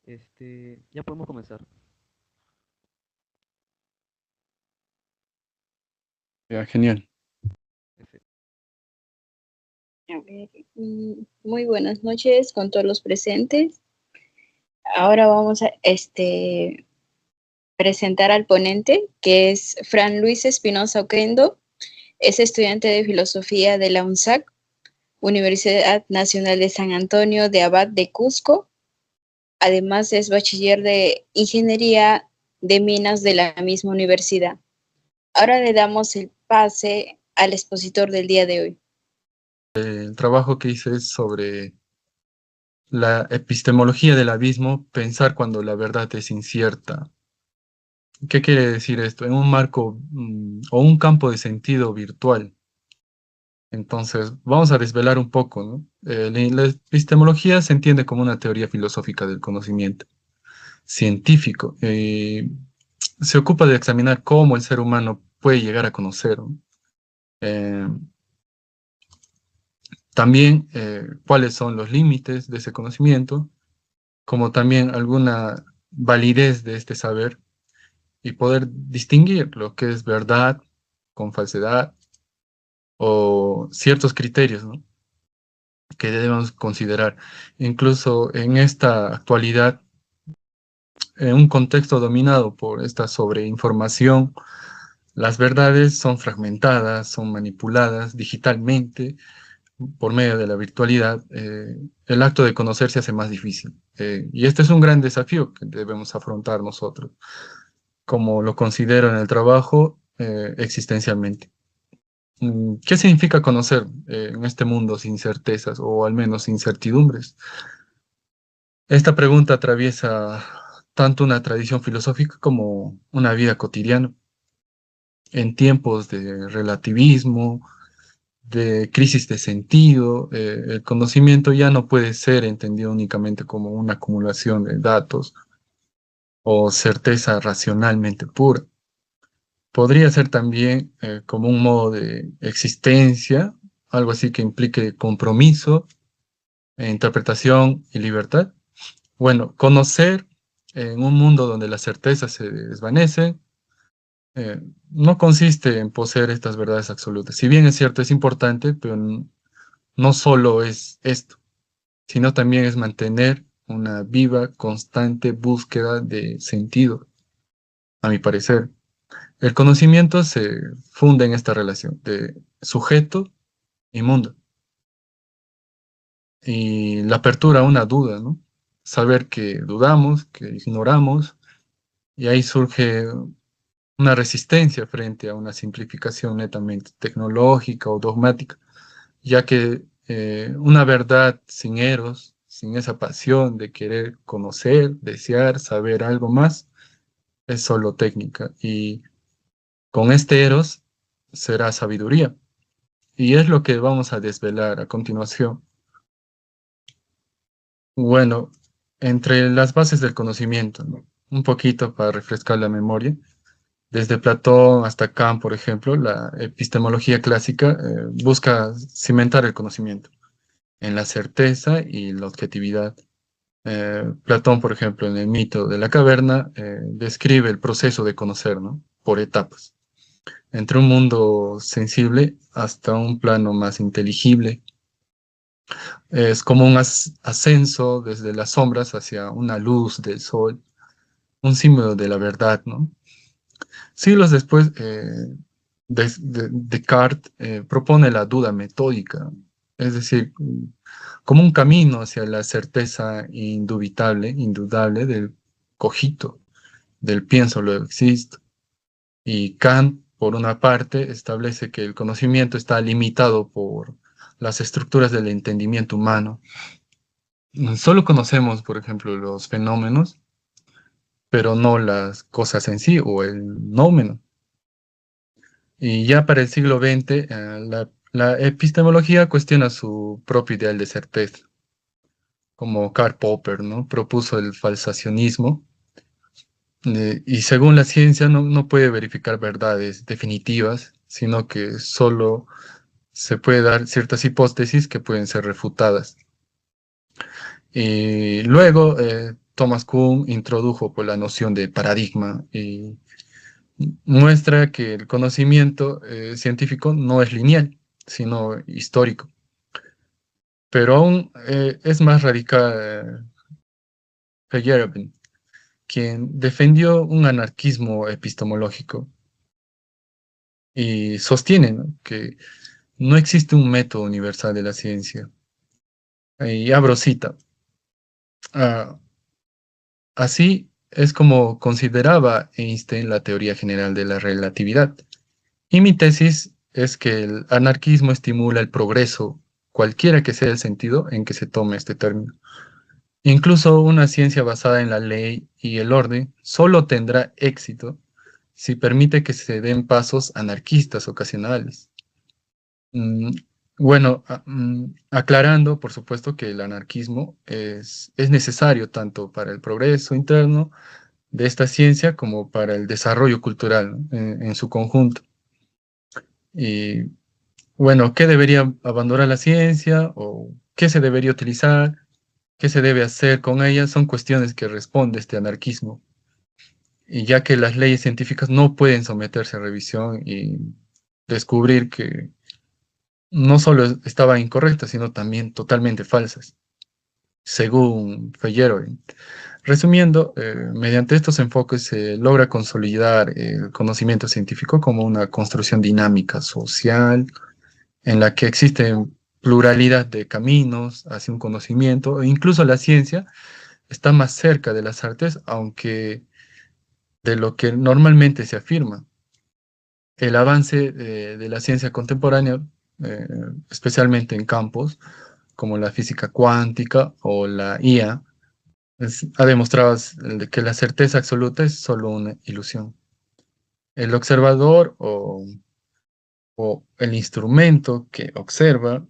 Ya podemos comenzar. Ya, genial. Perfecto. A ver, muy buenas noches con todos los presentes. Ahora vamos a presentar al ponente, que es Fran Luis Espinosa Oquendo. Es estudiante de Filosofía de la UNSAC, Universidad Nacional de San Antonio de Abad de Cusco. Además, es bachiller de Ingeniería de Minas de la misma universidad. Ahora le damos el pase al expositor del día de hoy. El trabajo que hice es sobre la epistemología del abismo, pensar cuando la verdad es incierta. ¿Qué quiere decir esto? En un marco o un campo de sentido virtual. Entonces, vamos a desvelar un poco, ¿no? La epistemología se entiende como una teoría filosófica del conocimiento científico. Se ocupa de examinar cómo el ser humano puede llegar a conocer, ¿no? Eh, También cuáles son los límites de ese conocimiento, como también alguna validez de este saber y poder distinguir lo que es verdad con falsedad o ciertos criterios, ¿no?, que debemos considerar. Incluso en esta actualidad, en un contexto dominado por esta sobreinformación, las verdades son fragmentadas, son manipuladas digitalmente por medio de la virtualidad. El acto de conocer se hace más difícil. Y este es un gran desafío que debemos afrontar nosotros, como lo considero en el trabajo, existencialmente. ¿Qué significa conocer en este mundo sin certezas o al menos sin certidumbres? Esta pregunta atraviesa tanto una tradición filosófica como una vida cotidiana. En tiempos de relativismo, de crisis de sentido, el conocimiento ya no puede ser entendido únicamente como una acumulación de datos o certeza racionalmente pura. Podría ser también como un modo de existencia, algo así que implique compromiso, interpretación y libertad. Bueno, conocer en un mundo donde las certezas se desvanecen, no consiste en poseer estas verdades absolutas. Si bien es cierto, es importante, pero no solo es esto, sino también es mantener una viva, constante búsqueda de sentido, a mi parecer. El conocimiento se funda en esta relación de sujeto y mundo. Y la apertura a una duda, ¿no? Saber que dudamos, que ignoramos, y ahí surge una resistencia frente a una simplificación netamente tecnológica o dogmática, ya que una verdad sin eros, sin esa pasión de querer conocer, desear, saber algo más, es solo técnica. Y con este eros será sabiduría. Y es lo que vamos a desvelar a continuación. Bueno, entre las bases del conocimiento, ¿no?, un poquito para refrescar la memoria. Desde Platón hasta Kant, por ejemplo, la epistemología clásica busca cimentar el conocimiento en la certeza y la objetividad. Platón, por ejemplo, en el mito de la caverna, describe el proceso de conocer, ¿no?, por etapas, entre un mundo sensible hasta un plano más inteligible. Es como un ascenso desde las sombras hacia una luz del sol, un símbolo de la verdad, ¿no? Siglos después, Descartes propone la duda metódica, es decir, como un camino hacia la certeza indudable del cogito, del pienso, lo existo. Y Kant, por una parte, establece que el conocimiento está limitado por las estructuras del entendimiento humano. Solo conocemos, por ejemplo, los fenómenos, pero no las cosas en sí o el nómeno. Y ya para el siglo XX, la epistemología cuestiona su propio ideal de certeza, como Karl Popper, ¿no?, propuso el falsacionismo, y según la ciencia no puede verificar verdades definitivas, sino que solo se puede dar ciertas hipótesis que pueden ser refutadas. Y luego, Thomas Kuhn introdujo pues, la noción de paradigma y muestra que el conocimiento científico no es lineal, sino histórico. Pero aún es más radical Feyerabend, quien defendió un anarquismo epistemológico y sostiene, ¿no?, que no existe un método universal de la ciencia. Y abro cita. Ah, así es como consideraba Einstein la teoría general de la relatividad. Y mi tesis es que el anarquismo estimula el progreso, cualquiera que sea el sentido en que se tome este término. Incluso una ciencia basada en la ley y el orden solo tendrá éxito si permite que se den pasos anarquistas ocasionales. Mm, bueno, aclarando, por supuesto, que el anarquismo es necesario tanto para el progreso interno de esta ciencia como para el desarrollo cultural, ¿no?, en su conjunto. Y bueno, ¿qué debería abandonar la ciencia o qué se debería utilizar? ¿Qué se debe hacer con ella? Son cuestiones que responde este anarquismo. Y ya que las leyes científicas no pueden someterse a revisión y descubrir que no solo estaban incorrectas, sino también totalmente falsas, según Feyerabend. Resumiendo, mediante estos enfoques se logra consolidar el conocimiento científico como una construcción dinámica social en la que existe pluralidad de caminos hacia un conocimiento, e incluso la ciencia está más cerca de las artes, aunque de lo que normalmente se afirma. El avance de la ciencia contemporánea, eh, especialmente en campos como la física cuántica o la IA, ha demostrado que la certeza absoluta es solo una ilusión. El observador o el instrumento que observa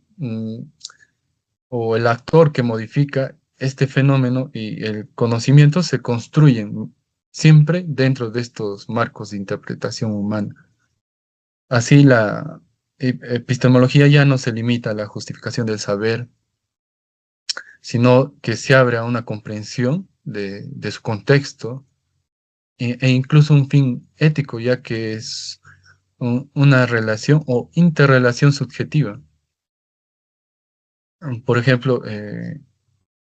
o el actor que modifica este fenómeno y el conocimiento se construyen siempre dentro de estos marcos de interpretación humana. Así la epistemología ya no se limita a la justificación del saber, sino que se abre a una comprensión de su contexto e incluso un fin ético, ya que es una relación o interrelación subjetiva. Por ejemplo,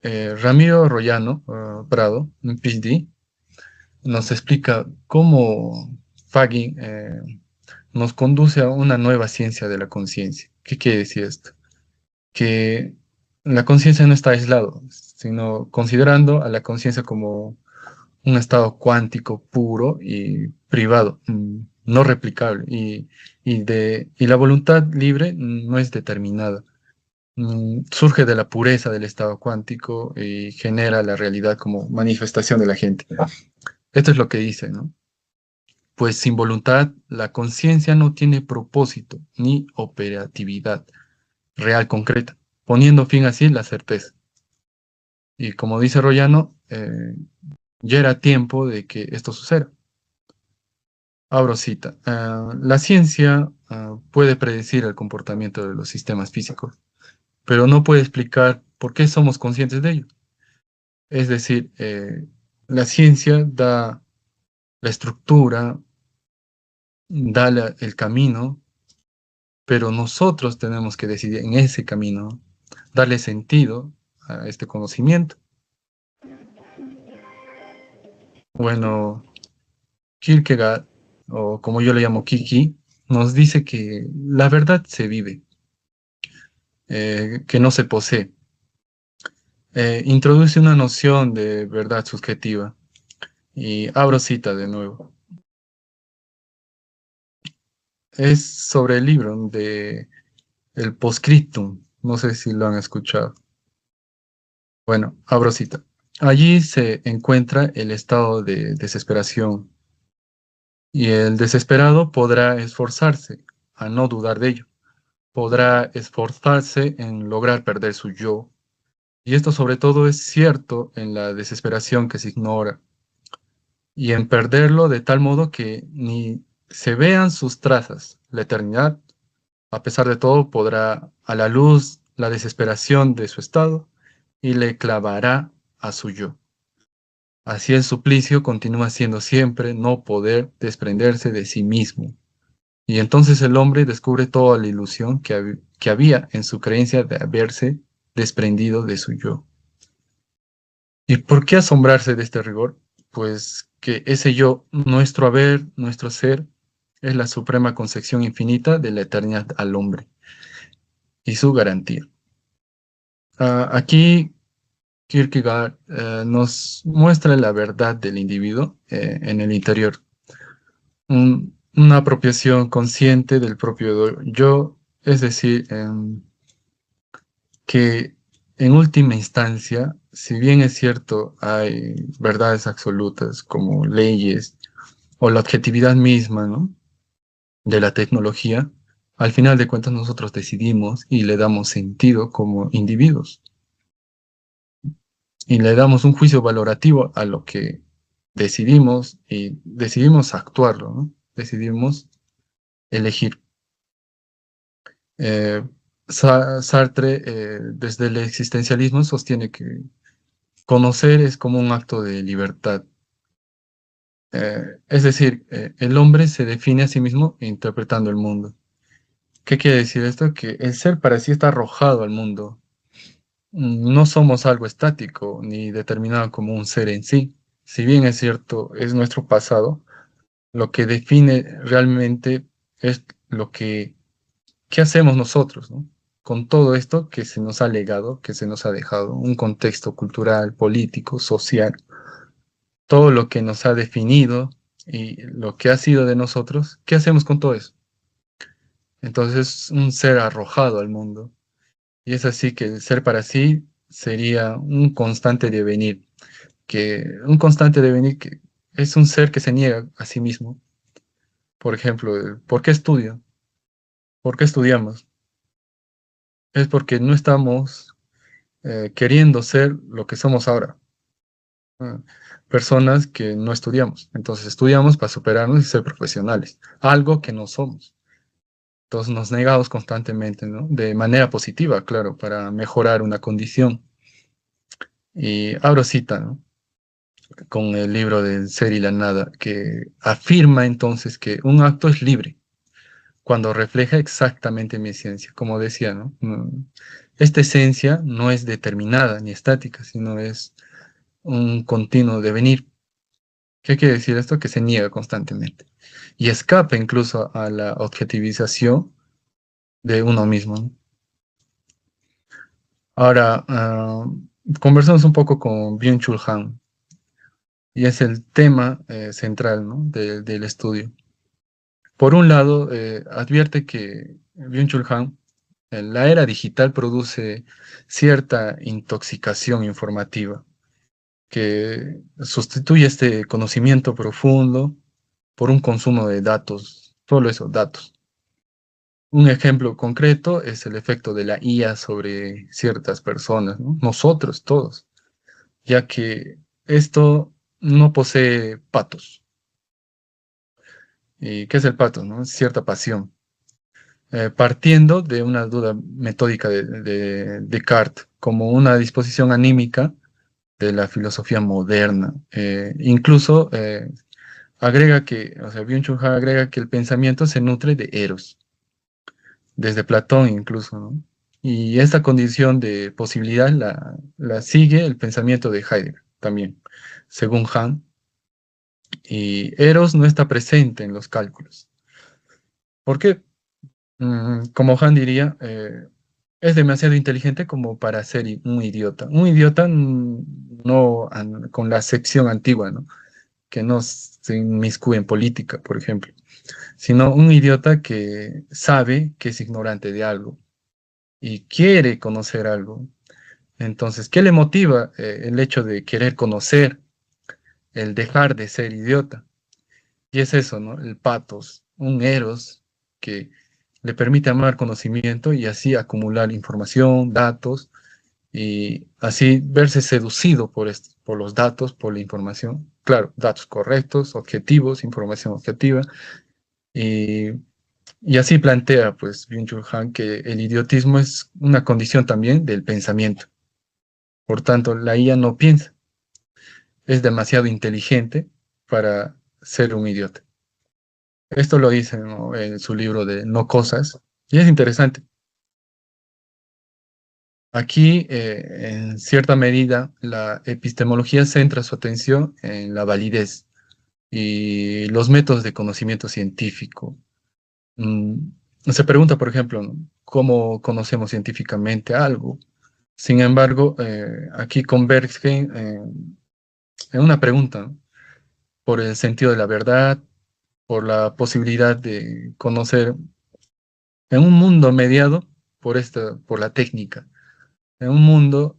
Ramiro Royano Prado, un PhD, nos explica cómo Fagin nos conduce a una nueva ciencia de la conciencia. ¿Qué quiere decir esto? Que la conciencia no está aislado, sino considerando a la conciencia como un estado cuántico puro y privado, no replicable, y la voluntad libre no es determinada. Surge de la pureza del estado cuántico y genera la realidad como manifestación de la gente. Esto es lo que dice, ¿no? Pues sin voluntad, la conciencia no tiene propósito ni operatividad real concreta, poniendo fin así la certeza. Y como dice Royano, ya era tiempo de que esto suceda. Abro cita. La ciencia puede predecir el comportamiento de los sistemas físicos, pero no puede explicar por qué somos conscientes de ello. Es decir, la ciencia da la estructura, da el camino, pero nosotros tenemos que decidir en ese camino, darle sentido a este conocimiento. Bueno, Kierkegaard, o como yo le llamo Kiki, nos dice que la verdad se vive, que no se posee. Introduce una noción de verdad subjetiva. Y abro cita de nuevo. Es sobre el libro de El Postscriptum. No sé si lo han escuchado. Bueno, abro cita. Allí se encuentra el estado de desesperación y el desesperado podrá esforzarse a no dudar de ello. Podrá esforzarse en lograr perder su yo. Y esto sobre todo es cierto en la desesperación que se ignora y en perderlo de tal modo que ni se vean sus trazas. La eternidad, a pesar de todo, podrá a la luz la desesperación de su estado y le clavará a su yo. Así el suplicio continúa siendo siempre no poder desprenderse de sí mismo. Y entonces el hombre descubre toda la ilusión que había en su creencia de haberse desprendido de su yo. ¿Y por qué asombrarse de este rigor? Pues que ese yo, nuestro haber, nuestro ser, es la suprema concepción infinita de la eternidad al hombre y su garantía. Aquí Kierkegaard nos muestra la verdad del individuo en el interior, una apropiación consciente del propio yo, es decir, que en última instancia, si bien es cierto, hay verdades absolutas como leyes o la objetividad misma, ¿no?, de la tecnología, al final de cuentas nosotros decidimos y le damos sentido como individuos y le damos un juicio valorativo a lo que decidimos y decidimos actuarlo, ¿no? Decidimos elegir. Eh, Sartre, desde el existencialismo, sostiene que conocer es como un acto de libertad. Es decir, el hombre se define a sí mismo interpretando el mundo. ¿Qué quiere decir esto? Que el ser para sí está arrojado al mundo. No somos algo estático ni determinado como un ser en sí. Si bien es cierto, es nuestro pasado, lo que define realmente es qué hacemos nosotros, ¿no?, con todo esto que se nos ha legado, que se nos ha dejado, un contexto cultural, político, social, todo lo que nos ha definido y lo que ha sido de nosotros, ¿qué hacemos con todo eso? Entonces, un ser arrojado al mundo. Y es así que el ser para sí sería un constante devenir, que es un ser que se niega a sí mismo. Por ejemplo, ¿por qué estudio? ¿Por qué estudiamos? Es porque no estamos queriendo ser lo que somos ahora. Ah, Personas que no estudiamos. Entonces estudiamos para superarnos y ser profesionales, algo que no somos. Entonces nos negamos constantemente, ¿no? De manera positiva, claro, para mejorar una condición. Y abro cita, ¿no?, con el libro del Ser y la Nada, que afirma entonces que un acto es libre cuando refleja exactamente mi esencia. Como decía, ¿no? Esta esencia no es determinada ni estática, sino es un continuo devenir. ¿Qué quiere decir esto? Que se niega constantemente y escapa incluso a la objetivización de uno mismo, ¿no? Ahora, conversamos un poco con Byung-Chul Han y es el tema central, ¿no?, del estudio. Por un lado, advierte que Byung-Chul Han, la era digital produce cierta intoxicación informativa que sustituye este conocimiento profundo por un consumo de datos, solo eso, datos. Un ejemplo concreto es el efecto de la IA sobre ciertas personas, ¿no?, nosotros todos, ya que esto no posee patos. ¿Y qué es el pato, no? Es cierta pasión. Partiendo de una duda metódica de Descartes como una disposición anímica de la filosofía moderna. Incluso agrega que, o sea, Byung-Chul Han agrega que el pensamiento se nutre de Eros, desde Platón incluso, ¿no? Y esta condición de posibilidad la sigue el pensamiento de Heidegger también, según Han. Y Eros no está presente en los cálculos. ¿Por qué? Como Han diría, es demasiado inteligente como para ser un idiota. Un idiota no con la acepción antigua, ¿no?, que no se inmiscuye en política, por ejemplo, sino un idiota que sabe que es ignorante de algo y quiere conocer algo. Entonces, ¿qué le motiva el hecho de querer conocer, el dejar de ser idiota? Y es eso, ¿no? El patos, un eros que le permite amar conocimiento y así acumular información, datos, y así verse seducido por los datos, por la información. Claro, datos correctos, objetivos, información objetiva. Y, y así plantea, pues, Byung-Chul Han que el idiotismo es una condición también del pensamiento. Por tanto, la IA no piensa. es demasiado inteligente para ser un idiota. Esto lo dice, ¿no?, en su libro de No Cosas, y es interesante. Aquí, en cierta medida, la epistemología centra su atención en la validez y los métodos de conocimiento científico. Mm, Se pregunta, por ejemplo, ¿no?, ¿cómo conocemos científicamente algo? Sin embargo, aquí converge en una pregunta, ¿no?, por el sentido de la verdad, por la posibilidad de conocer en un mundo mediado por la técnica, en un mundo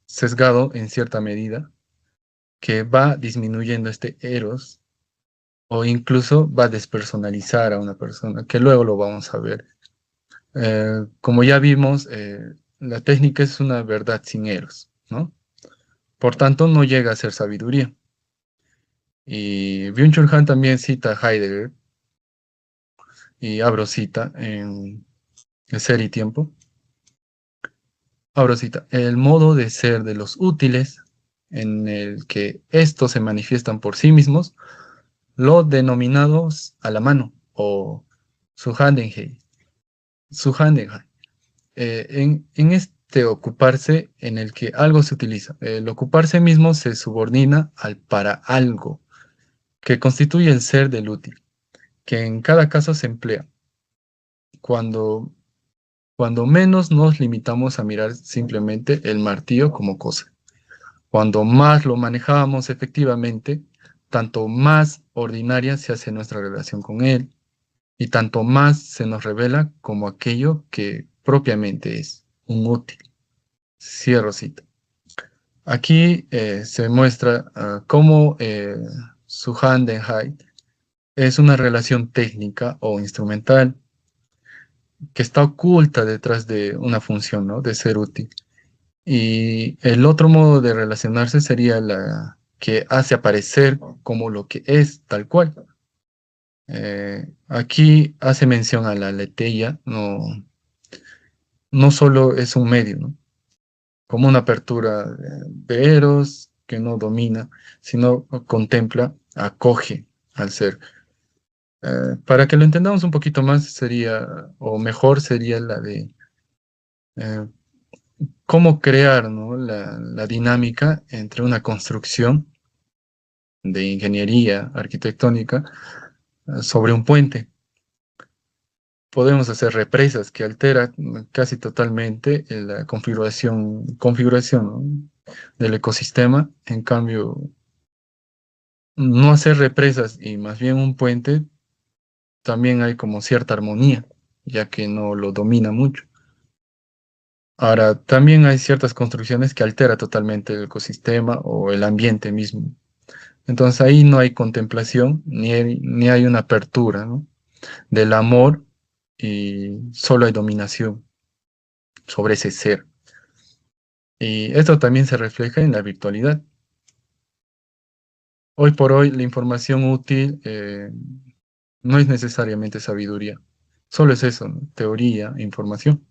sesgado en cierta medida, que va disminuyendo este eros o incluso va a despersonalizar a una persona, que luego lo vamos a ver. Como ya vimos, la técnica es una verdad sin eros, ¿no? Por tanto, no llega a ser sabiduría. Y Byung-Chul Han también cita a Heidegger, y abro cita en El Ser y Tiempo. Abro cita: el modo de ser de los útiles, en el que estos se manifiestan por sí mismos, lo denominados a la mano, o Zuhandenheit. Zuhandenheit. En este ocuparse en el que algo se utiliza. El ocuparse mismo se subordina al para algo, que constituye el ser del útil, que en cada caso se emplea. Cuando, cuando menos nos limitamos a mirar simplemente el martillo como cosa. Cuando más lo manejamos efectivamente, tanto más ordinaria se hace nuestra relación con él, y tanto más se nos revela como aquello que propiamente es un útil. Cierro cita. Aquí se muestra cómo su Handenheit es una relación técnica o instrumental que está oculta detrás de una función, ¿no?, de ser útil. Y el otro modo de relacionarse sería la que hace aparecer como lo que es tal cual. Aquí hace mención a la aletheia, no solo es un medio, ¿no?, como una apertura de eros que no domina, sino contempla, acoge al ser. Para que lo entendamos un poquito más sería, o mejor sería la de eh, cómo crear, ¿no?, la dinámica entre una construcción de ingeniería arquitectónica sobre un puente. Podemos hacer represas que alteran casi totalmente la configuración, ¿no?, del ecosistema. En cambio, no hacer represas y más bien un puente, también hay como cierta armonía, ya que no lo domina mucho. Ahora, también hay ciertas construcciones que alteran totalmente el ecosistema o el ambiente mismo. Entonces ahí no hay contemplación, ni hay una apertura, ¿no?, del amor, y solo hay dominación sobre ese ser. Y esto también se refleja en la virtualidad. Hoy por hoy la información útil no es necesariamente sabiduría, solo es eso, ¿no?, teoría, información.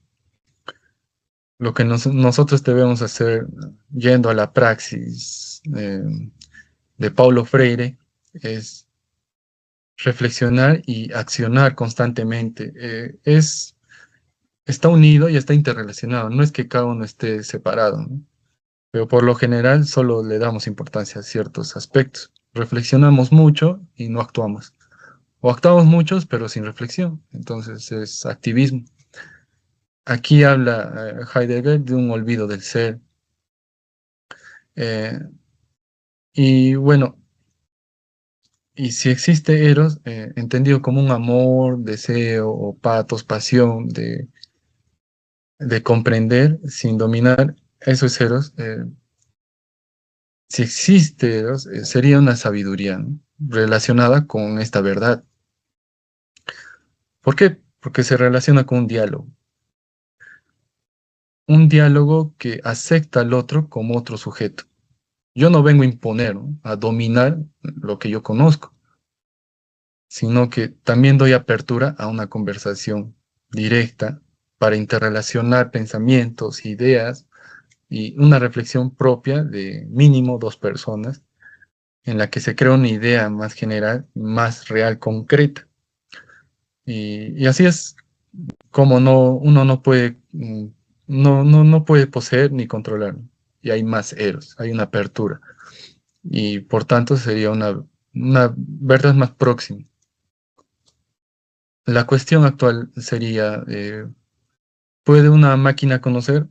Lo que nosotros debemos hacer yendo a la praxis de Paulo Freire es reflexionar y accionar constantemente. Está unido y está interrelacionado, no es que cada uno esté separado, ¿no? Pero por lo general solo le damos importancia a ciertos aspectos. Reflexionamos mucho y no actuamos. O actuamos muchos pero sin reflexión, entonces es activismo. Aquí habla Heidegger de un olvido del ser. Eh, y bueno, y si existe eros, entendido como un amor, deseo o patos, pasión de comprender sin dominar, eso es eros. Si existe eros, sería una sabiduría, ¿no?, relacionada con esta verdad. ¿Por qué? Porque se relaciona con un diálogo. Un diálogo que acepta al otro como otro sujeto. Yo no vengo a imponer, ¿no?, a dominar lo que yo conozco, sino que también doy apertura a una conversación directa para interrelacionar pensamientos, ideas, y una reflexión propia de mínimo 2 personas, en la que se crea una idea más general, más real, concreta. Y así es como uno no puede, no puede poseer ni controlar. Y hay más eros, hay una apertura. Y por tanto sería una verdad más próxima. La cuestión actual sería, ¿puede una máquina conocer?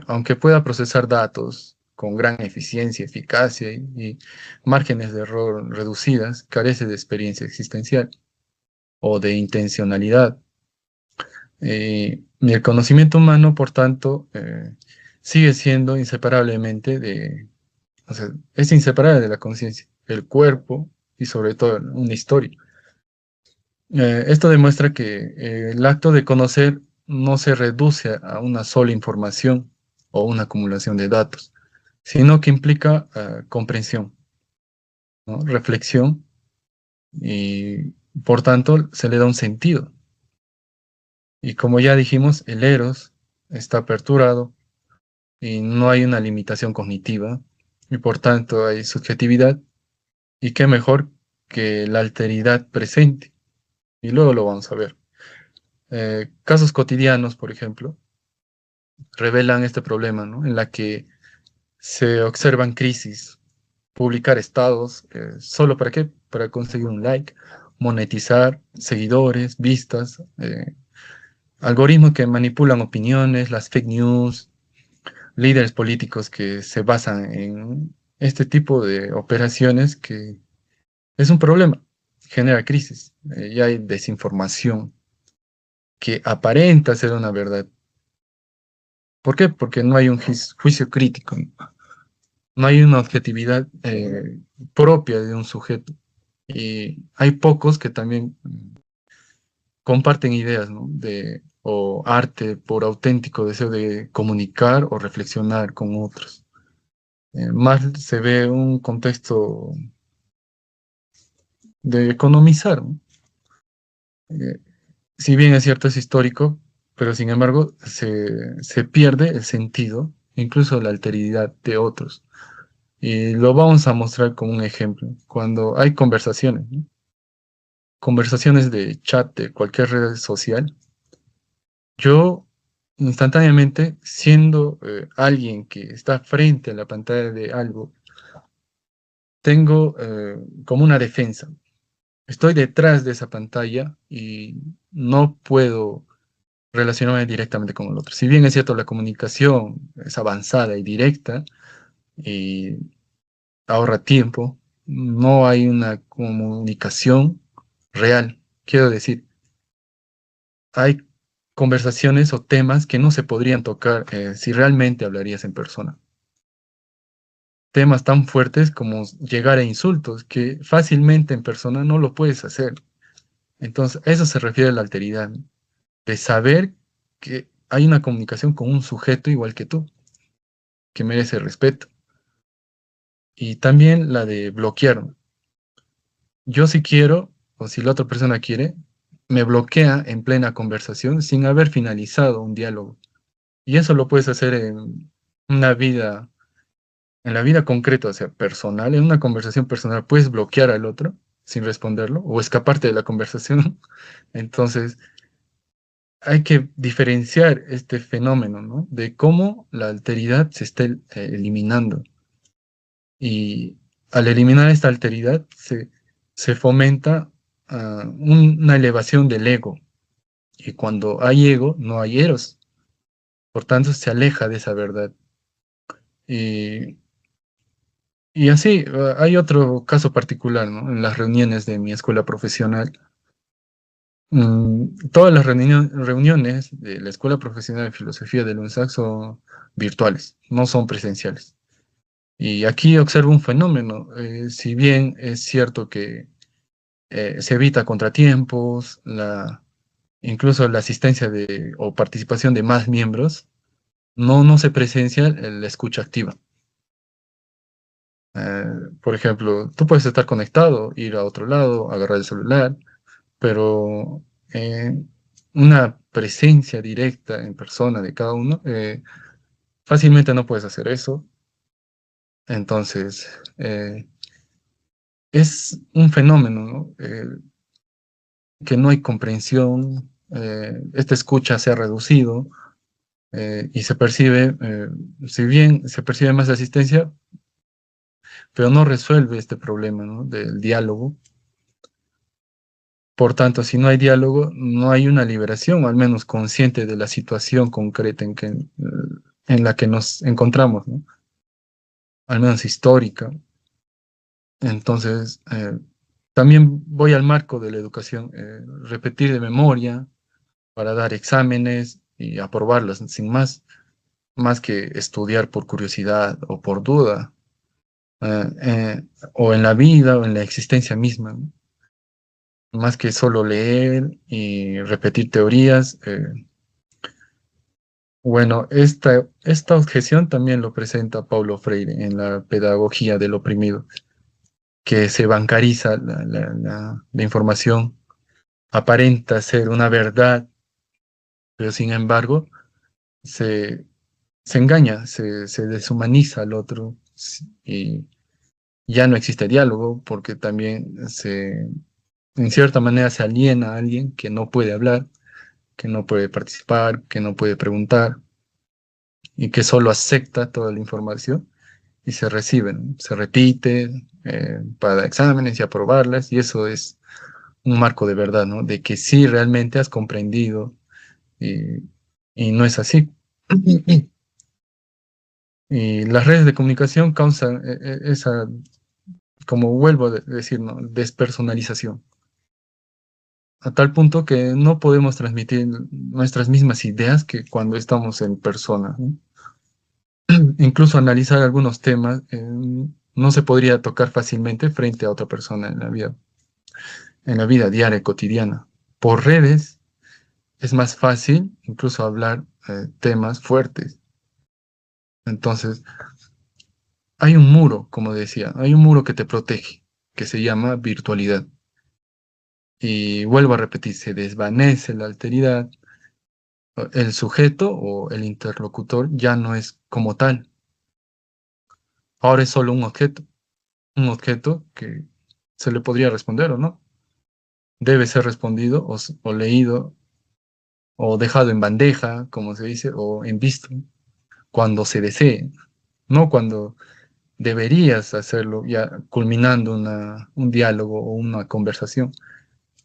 Aunque pueda procesar datos con gran eficiencia, eficacia y márgenes de error reducidas, carece de experiencia existencial o de intencionalidad. Y el conocimiento humano, por tanto, sigue siendo inseparablemente o sea, es inseparable de la conciencia, el cuerpo y sobre todo una historia. Esto demuestra que el acto de conocer no se reduce a una sola información o una acumulación de datos, sino que implica comprensión, ¿no? Reflexión y por tanto se le da un sentido. Y como ya dijimos, el eros está aperturado y no hay una limitación cognitiva y por tanto hay subjetividad y qué mejor que la alteridad presente. Y luego lo vamos a ver. Casos cotidianos, por ejemplo, revelan este problema, ¿no? En la que se observan crisis, publicar estados, ¿solo para qué? Para conseguir un like, monetizar, seguidores, vistas, algoritmos que manipulan opiniones, las fake news, líderes políticos que se basan en este tipo de operaciones que es un problema, genera crisis, y hay desinformación que aparenta ser una verdad. ¿Por qué? Porque no hay un juicio crítico, no hay una objetividad propia de un sujeto. Y hay pocos que también comparten ideas, ¿no? O arte por auténtico deseo de comunicar o reflexionar con otros. Más se ve un contexto de economizar, ¿no? Eh, si bien es cierto, es histórico, pero sin embargo se pierde el sentido, incluso la alteridad de otros. Y lo vamos a mostrar como un ejemplo. Cuando hay conversaciones, ¿no? Conversaciones de chat de cualquier red social, yo instantáneamente, siendo alguien que está frente a la pantalla de algo, tengo como una defensa. Estoy detrás de esa pantalla y no puedo relacionarme directamente con el otro. Si bien es cierto, la comunicación es avanzada y directa y ahorra tiempo, no hay una comunicación real. Quiero decir, hay conversaciones o temas que no se podrían tocar si realmente hablarías en persona. Temas tan fuertes como llegar a insultos, que fácilmente en persona no lo puedes hacer. Entonces, eso se refiere a la alteridad, ¿no? De saber que hay una comunicación con un sujeto igual que tú, que merece respeto. Y también la de bloquear, ¿no? Yo si quiero, o si la otra persona quiere, me bloquea en plena conversación sin haber finalizado un diálogo. Y eso lo puedes hacer una vida, en la vida concreta, o sea, personal, en una conversación personal, puedes bloquear al otro sin responderlo o escaparte de la conversación. Entonces, hay que diferenciar este fenómeno, ¿no? De cómo la alteridad se está eliminando. Y al eliminar esta alteridad, se fomenta una elevación del ego. Y cuando hay ego, no hay eros. Por tanto, se aleja de esa verdad. Y, y así, hay otro caso particular, ¿no? En las reuniones de mi escuela profesional. Todas las reuniones de la Escuela Profesional de Filosofía de UNSAC son virtuales, no son presenciales. Y aquí observo un fenómeno. Si bien es cierto que se evita contratiempos, incluso la asistencia o participación de más miembros, no se presencia la escucha activa. Eh, por ejemplo, tú puedes estar conectado, ir a otro lado, agarrar el celular, pero una presencia directa en persona de cada uno fácilmente no puedes hacer eso. Entonces, es un fenómeno, ¿no? Que no hay comprensión, esta escucha se ha reducido y se percibe, si bien se percibe más asistencia, pero no resuelve este problema, ¿no? Del diálogo. Por tanto, si no hay diálogo, no hay una liberación, o al menos consciente de la situación concreta en la que nos encontramos, ¿no? Al menos histórica. Entonces, también voy al marco de la educación, repetir de memoria para dar exámenes y aprobarlas, sin más que estudiar por curiosidad o por duda, o en la vida o en la existencia misma, ¿no? Más que solo leer y repetir teorías. Bueno, esta objeción también lo presenta Paulo Freire en la pedagogía del oprimido, que se bancariza la información, aparenta ser una verdad, pero sin embargo se, se engaña, se deshumaniza al otro y ya no existe diálogo porque también en cierta manera se aliena a alguien que no puede hablar, que no puede participar, que no puede preguntar y que solo acepta toda la información y se reciben, se repite para dar exámenes y aprobarlas, y eso es un marco de verdad, ¿no? De que sí realmente has comprendido y, y no es así. Y las redes de comunicación causan esa, como vuelvo a decir, ¿no? Despersonalización, a tal punto que no podemos transmitir nuestras mismas ideas que cuando estamos en persona, ¿no? Incluso analizar algunos temas no se podría tocar fácilmente frente a otra persona en la vida diaria, cotidiana. Por redes es más fácil incluso hablar temas fuertes. Entonces, hay un muro, como decía, hay un muro que te protege, que se llama virtualidad. Y vuelvo a repetir, se desvanece la alteridad, el sujeto o el interlocutor ya no es como tal, ahora es solo un objeto que se le podría responder o no. Debe ser respondido o leído o dejado en bandeja, como se dice, o en visto, cuando se desee, no cuando deberías hacerlo ya culminando un diálogo o una conversación.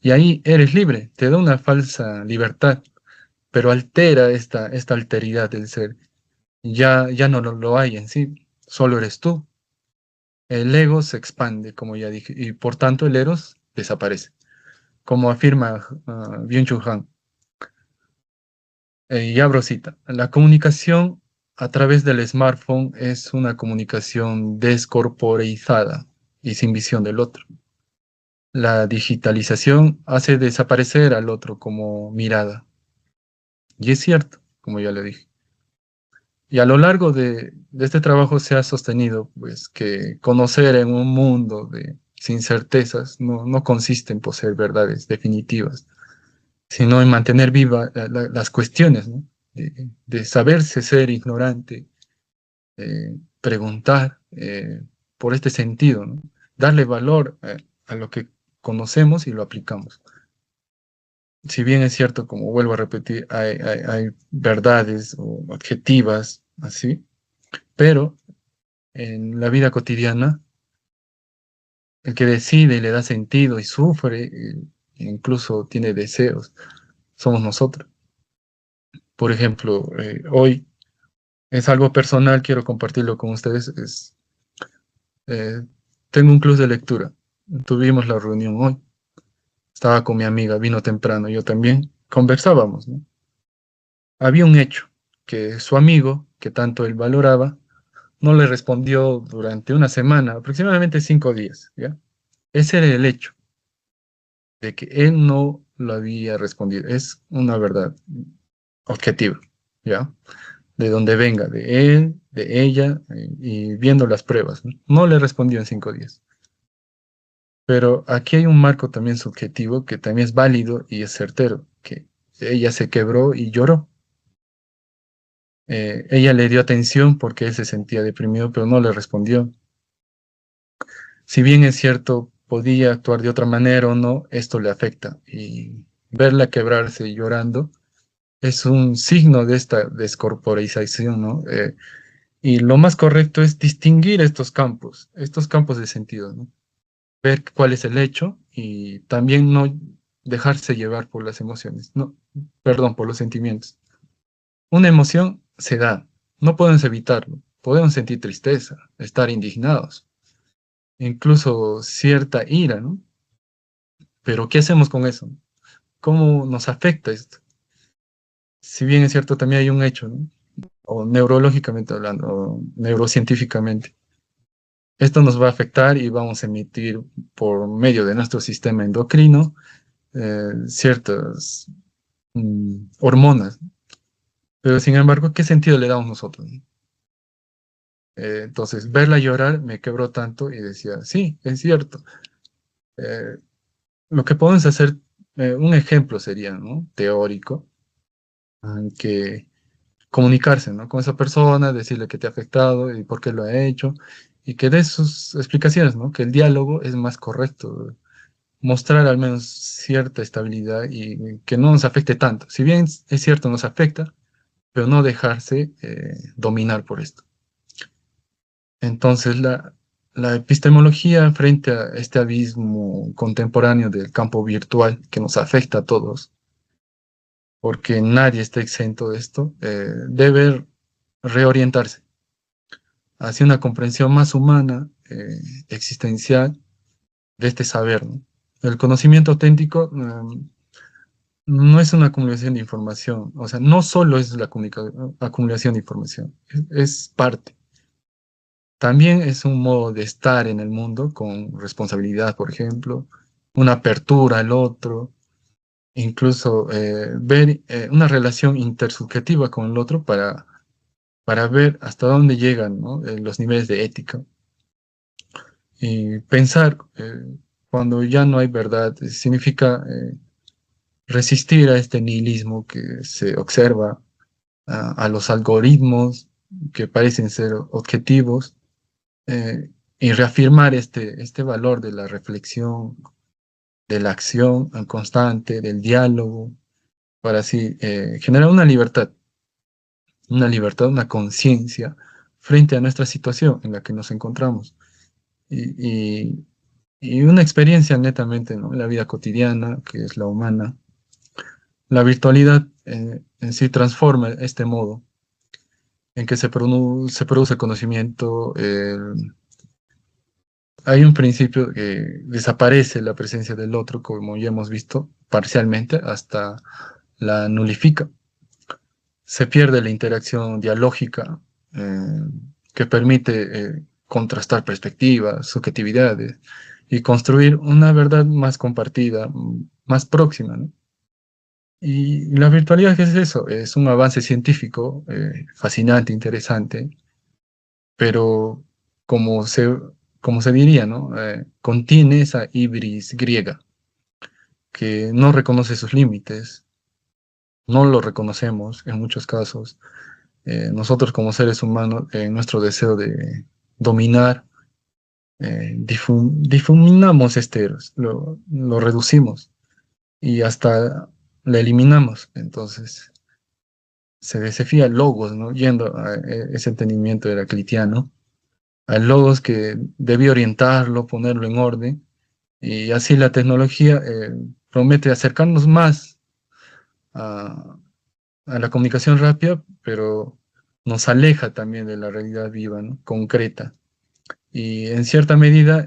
Y ahí eres libre, te da una falsa libertad, pero altera esta alteridad del ser. Ya no lo hay en sí, solo eres tú. El ego se expande, como ya dije, y por tanto el eros desaparece, como afirma Byung-Chul Han. Y abro cita. La comunicación a través del smartphone es una comunicación descorporeizada y sin visión del otro. La digitalización hace desaparecer al otro como mirada. Y es cierto, como ya le dije. Y a lo largo de este trabajo se ha sostenido pues, que conocer en un mundo sin certezas no consiste en poseer verdades definitivas, sino en mantener vivas las cuestiones, ¿no? De saberse ser ignorante, preguntar por este sentido, ¿no? Darle valor a lo que conocemos y lo aplicamos. Si bien es cierto, como vuelvo a repetir, hay verdades o objetivas, así, pero en la vida cotidiana, el que decide y le da sentido y sufre, incluso tiene deseos, somos nosotros. Por ejemplo, hoy es algo personal, quiero compartirlo con ustedes. Eh, Tengo un club de lectura. Tuvimos la reunión hoy. Estaba con mi amiga, vino temprano, yo también. Conversábamos, ¿no? Había un hecho, que su amigo, que tanto él valoraba, no le respondió durante una semana, aproximadamente 5 días, ¿ya? Ese era el hecho, de que él no lo había respondido. Es una verdad objetiva, ¿ya? De donde venga, de él, de ella, y viendo las pruebas, ¿no? No le respondió en 5 días. Pero aquí hay un marco también subjetivo que también es válido y es certero, que ella se quebró y lloró. Ella le dio atención porque él se sentía deprimido, pero no le respondió. Si bien es cierto, podía actuar de otra manera o no, esto le afecta. Y verla quebrarse llorando es un signo de esta descorporización, ¿no? Y lo más correcto es distinguir estos campos de sentido, ¿no? Ver cuál es el hecho y también no dejarse llevar por las emociones, no, perdón, por los sentimientos. Una emoción se da, no podemos evitarlo. Podemos sentir tristeza, estar indignados, incluso cierta ira, ¿no? Pero ¿qué hacemos con eso? ¿Cómo nos afecta esto? Si bien es cierto, también hay un hecho, ¿no? O neurológicamente hablando, o neurocientíficamente. Esto nos va a afectar y vamos a emitir por medio de nuestro sistema endocrino ciertas hormonas. Pero sin embargo, ¿qué sentido le damos nosotros? Entonces, verla llorar me quebró tanto y decía, sí, es cierto. Eh, lo que podemos hacer, un ejemplo sería, ¿no? Teórico, que comunicarse, ¿no? Con esa persona, decirle que te ha afectado y por qué lo ha hecho, y que dé sus explicaciones, ¿no? Que el diálogo es más correcto, mostrar al menos cierta estabilidad y que no nos afecte tanto. Si bien es cierto, nos afecta, pero no dejarse dominar por esto. Entonces, la epistemología frente a este abismo contemporáneo del campo virtual que nos afecta a todos, porque nadie está exento de esto, debe reorientarse hacia una comprensión más humana, existencial, de este saber, ¿no? El conocimiento auténtico no es una acumulación de información, o sea, no solo es la acumulación de información, es parte. También es un modo de estar en el mundo con responsabilidad, por ejemplo, una apertura al otro, incluso ver una relación intersubjetiva con el otro para ver hasta dónde llegan, ¿no? Los niveles de ética. Y pensar cuando ya no hay verdad significa resistir a este nihilismo que se observa, a los algoritmos que parecen ser objetivos, y reafirmar este valor de la reflexión, de la acción constante, del diálogo, para así generar una libertad, una conciencia frente a nuestra situación en la que nos encontramos. Y, y una experiencia netamente, ¿no? En la vida cotidiana, que es la humana. La virtualidad en sí transforma este modo en que se produce conocimiento. Hay un principio que desaparece la presencia del otro, como ya hemos visto, parcialmente, hasta la nulifica. Se pierde la interacción dialógica que permite contrastar perspectivas, subjetividades y construir una verdad más compartida, más próxima, ¿no? Y la virtualidad, ¿qué es eso? Es un avance científico fascinante, interesante, pero como se, como se diría, ¿no? Contiene esa ibris griega que no reconoce sus límites, no lo reconocemos en muchos casos. Nosotros como seres humanos, en nuestro deseo de dominar, difuminamos este eros, lo reducimos y hasta la eliminamos. Entonces, se desafía al logos, ¿no? Yendo a ese entendimiento heraclitiano, al logos que debía orientarlo, ponerlo en orden, y así la tecnología promete acercarnos más a, a la comunicación rápida, pero nos aleja también de la realidad viva, ¿no? Concreta. Y en cierta medida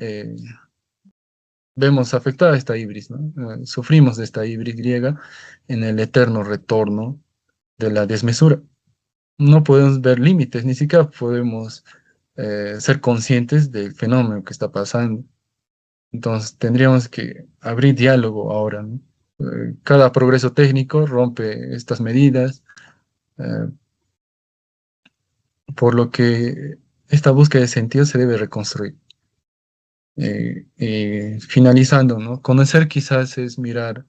vemos afectada esta ibris, ¿no? Sufrimos de esta ibris griega en el eterno retorno de la desmesura. No podemos ver límites, ni siquiera podemos ser conscientes del fenómeno que está pasando. Entonces tendríamos que abrir diálogo ahora, ¿no? Cada progreso técnico rompe estas medidas, eh, por lo que esta búsqueda de sentido se debe reconstruir. Finalizando, ¿no? Conocer quizás es mirar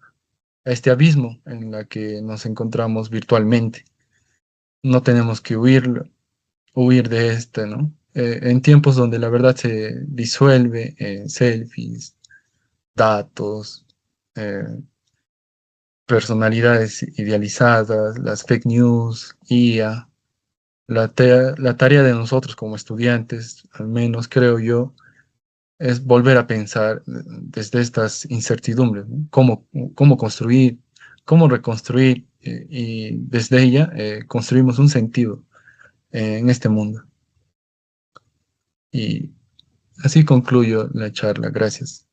a este abismo en la que nos encontramos virtualmente no tenemos que huir de este, ¿no? En tiempos donde la verdad se disuelve en selfies, datos, eh, personalidades idealizadas, las fake news, IA, la tarea de nosotros como estudiantes, al menos creo yo, es volver a pensar desde estas incertidumbres, ¿no? Cómo construir, cómo reconstruir, y desde ella construimos un sentido en este mundo. Y así concluyo la charla. Gracias.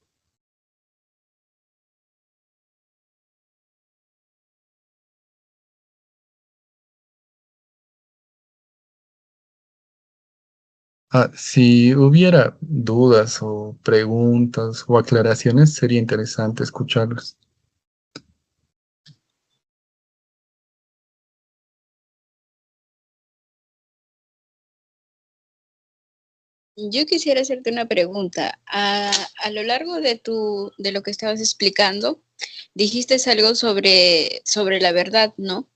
Ah, si hubiera dudas o preguntas o aclaraciones, sería interesante escucharlos. Yo quisiera hacerte una pregunta. A lo largo de lo que estabas explicando, dijiste algo sobre la verdad, ¿no?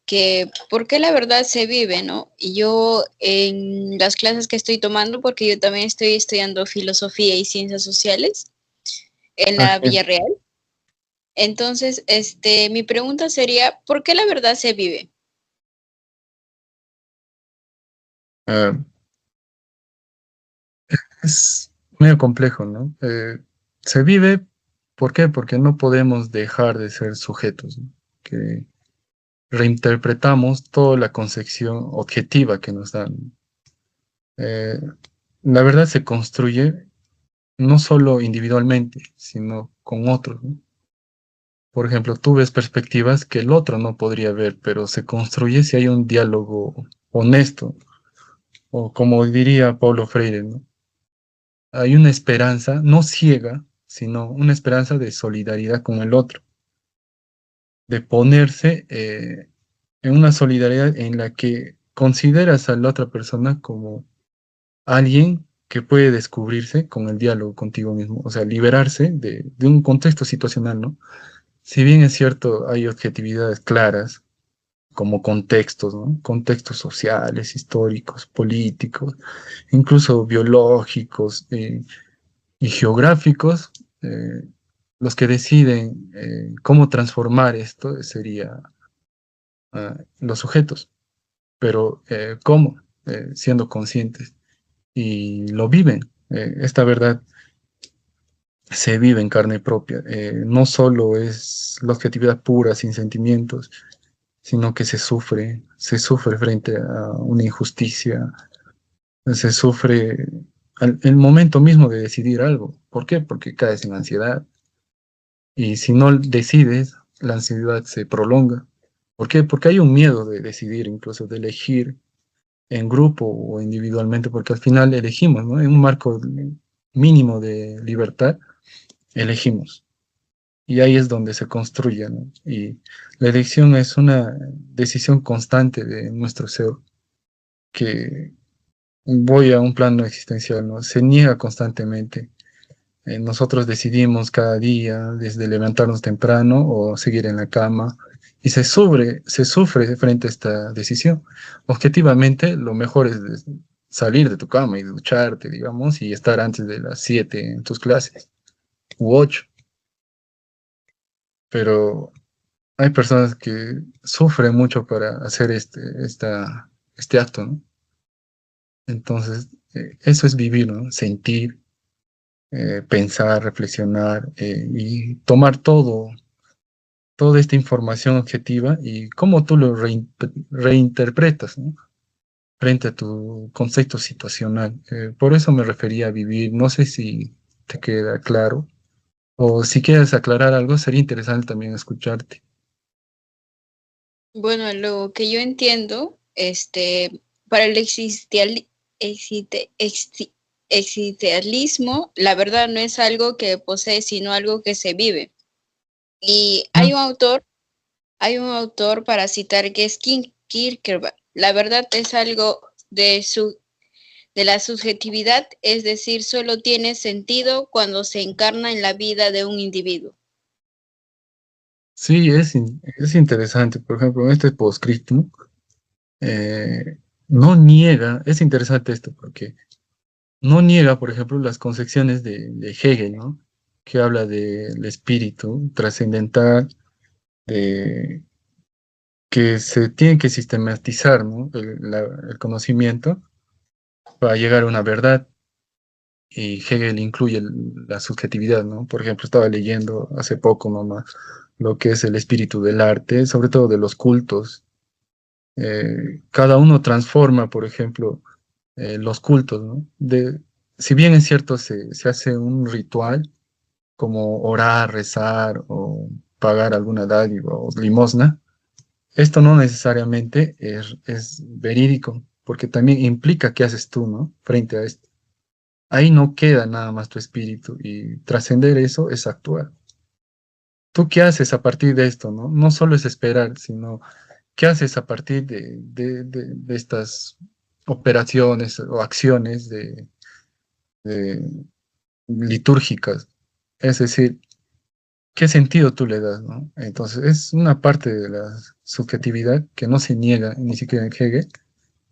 Que por qué la verdad se vive, ¿no? Y yo en las clases que estoy tomando, porque yo también estoy estudiando filosofía y ciencias sociales en Ah, la bien. Villarreal. Entonces, mi pregunta sería, ¿por qué la verdad se vive? Ah, es medio complejo, ¿no? Se vive, ¿por qué? Porque no podemos dejar de ser sujetos, ¿no? Que reinterpretamos toda la concepción objetiva que nos dan. Eh, la verdad se construye no solo individualmente, sino con otros, ¿no? Por ejemplo, tú ves perspectivas que el otro no podría ver, pero se construye si hay un diálogo honesto, o como diría Paulo Freire, ¿no? Hay una esperanza, no ciega, sino una esperanza de solidaridad con el otro, de ponerse en una solidaridad en la que consideras a la otra persona como alguien que puede descubrirse con el diálogo contigo mismo, o sea, liberarse de un contexto situacional, ¿no? Si bien es cierto, hay objetividades claras, como contextos, ¿no? Contextos sociales, históricos, políticos, incluso biológicos, y geográficos, los que deciden cómo transformar esto sería los sujetos, pero ¿cómo? Siendo conscientes y lo viven. Esta verdad se vive en carne propia. No solo es la objetividad pura, sin sentimientos, sino que se sufre frente a una injusticia, se sufre el momento mismo de decidir algo. ¿Por qué? Porque caes en ansiedad. Y si no decides, la ansiedad se prolonga. ¿Por qué? Porque hay un miedo de decidir, incluso de elegir en grupo o individualmente, porque al final elegimos, ¿no? En un marco mínimo de libertad, elegimos. Y ahí es donde se construye, ¿no? Y la elección es una decisión constante de nuestro ser, que voy a un plano existencial, ¿no? Se niega constantemente. Nosotros decidimos cada día, desde levantarnos temprano o seguir en la cama, y se sufre frente a esta decisión. Objetivamente, lo mejor es salir de tu cama y ducharte, digamos, y estar antes de las 7 en tus clases, u 8. Pero hay personas que sufren mucho para hacer este acto, ¿no? Entonces, eso es vivir, ¿no? Sentir, pensar, reflexionar, y tomar toda esta información objetiva y cómo tú lo reinterpretas, ¿no? Frente a tu concepto situacional. Por eso me refería a vivir. No sé si te queda claro o si quieres aclarar algo, sería interesante también escucharte. Bueno, lo que yo entiendo, para el existe- exi- existencialismo, la verdad no es algo que posee, sino algo que se vive. Y Mm. hay un autor para citar que es Kierkegaard. La verdad es algo de la subjetividad, es decir, solo tiene sentido cuando se encarna en la vida de un individuo. Sí, es interesante. Por ejemplo, en este postscriptum, no niega, es interesante esto, porque no niega, por ejemplo, las concepciones de Hegel, ¿no? Que habla del espíritu trascendental, de que se tiene que sistematizar, ¿no? El conocimiento para llegar a una verdad. Y Hegel incluye la subjetividad, ¿no? Por ejemplo, estaba leyendo hace poco nomás lo que es el espíritu del arte, sobre todo de los cultos. Cada uno transforma, por ejemplo, los cultos, ¿no? Si bien es cierto, se hace un ritual como orar, rezar o pagar alguna dádiva o limosna, esto no necesariamente es verídico, porque también implica qué haces tú, ¿no? Frente a esto. Ahí no queda nada más tu espíritu y trascender eso es actuar. ¿Tú qué haces a partir de esto, no? No solo es esperar, sino qué haces a partir de estas operaciones o acciones de litúrgicas. Es decir, ¿qué sentido tú le das, no? Entonces, es una parte de la subjetividad que no se niega ni siquiera en Hegel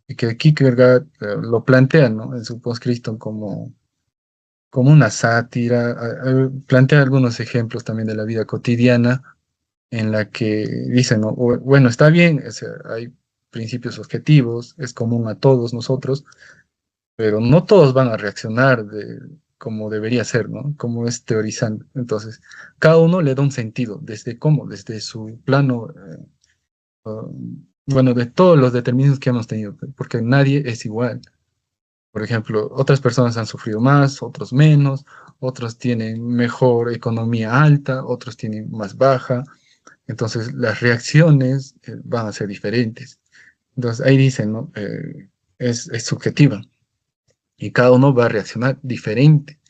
y que Kierkegaard lo plantea, ¿no? En su Post-Christum como una sátira, plantea algunos ejemplos también de la vida cotidiana en la que dicen, ¿no? Bueno, está bien, o sea, hay principios objetivos, es común a todos nosotros, pero no todos van a reaccionar como debería ser, ¿no? Como es teorizando. Entonces, cada uno le da un sentido, desde cómo, desde su plano, bueno, de todos los determinismos que hemos tenido, porque nadie es igual. Por ejemplo, otras personas han sufrido más, otros menos, otros tienen mejor economía alta, otros tienen más baja. Entonces, las reacciones van a ser diferentes. Entonces, ahí dicen, ¿no? Es subjetiva y cada uno va a reaccionar diferente,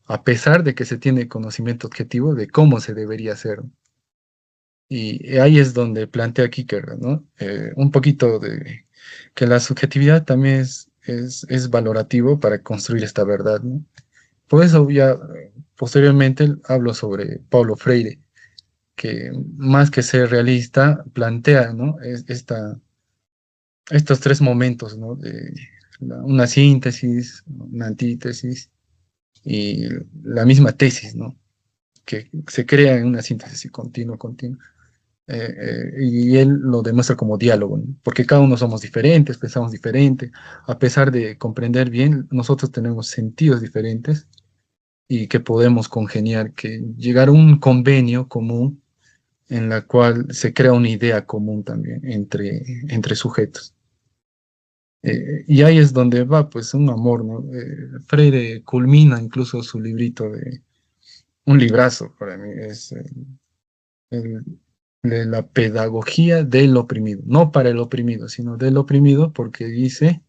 a pesar de que se tiene conocimiento objetivo de cómo se debería hacer. Y ahí es donde plantea Kierkegaard, ¿no? Un poquito de que la subjetividad también es valorativo para construir esta verdad, ¿no? Por eso ya posteriormente hablo sobre Paulo Freire, que más que ser realista, plantea, ¿no? Estos tres momentos, ¿no? Una síntesis, una antítesis y la misma tesis, ¿no? Que se crea en una síntesis continua, continua. Y él lo demuestra como diálogo, ¿no? Porque cada uno somos diferentes, pensamos diferente, a pesar de comprender bien, nosotros tenemos sentidos diferentes y que podemos congeniar, que llegar a un convenio común en la cual se crea una idea común también entre sujetos. Y ahí es donde va, pues, un amor, ¿no? Freire culmina incluso su librito un librazo para mí, es el, de la pedagogía del oprimido, no para el oprimido, sino del oprimido, porque dice,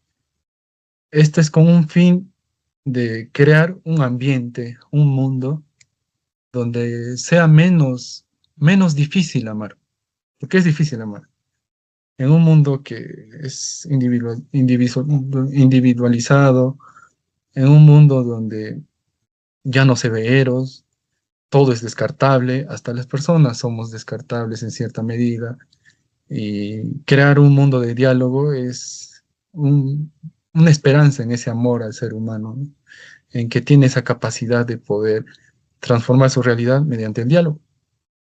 este es con un fin de crear un ambiente, un mundo, donde sea menos difícil amar, porque es difícil amar. En un mundo que es individualizado, en un mundo donde ya no se ve eros, todo es descartable, hasta las personas somos descartables en cierta medida, y crear un mundo de diálogo es una esperanza en ese amor al ser humano, ¿no? En que tiene esa capacidad de poder transformar su realidad mediante el diálogo.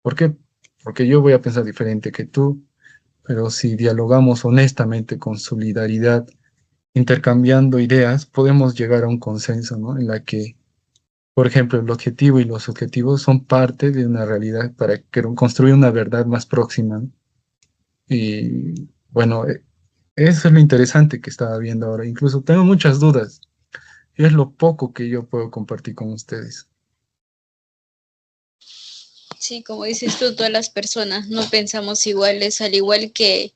¿Por qué? Porque yo voy a pensar diferente que tú, pero si dialogamos honestamente con solidaridad, intercambiando ideas, podemos llegar a un consenso, ¿no? En la que, por ejemplo, el objetivo y los objetivos son parte de una realidad para construir una verdad más próxima, ¿no? Y bueno, eso es lo interesante que estaba viendo ahora. Incluso tengo muchas dudas. Y es lo poco que yo puedo compartir con ustedes. Sí, como dices tú, todas las personas no pensamos iguales, al igual que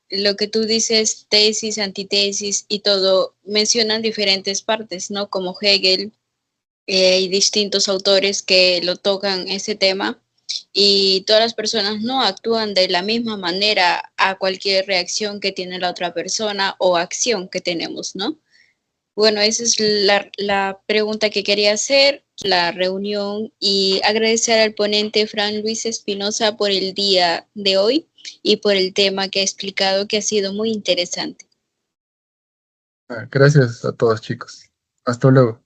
lo que tú dices, tesis, antitesis y todo, mencionan diferentes partes, ¿no? Como Hegel y distintos autores que lo tocan ese tema y todas las personas no actúan de la misma manera a cualquier reacción que tiene la otra persona o acción que tenemos, ¿no? Bueno, esa es la pregunta que quería hacer, la reunión y agradecer al ponente Fran Luis Espinosa por el día de hoy. y por el tema que ha explicado, que ha sido muy interesante. Gracias a todos, chicos. Hasta luego.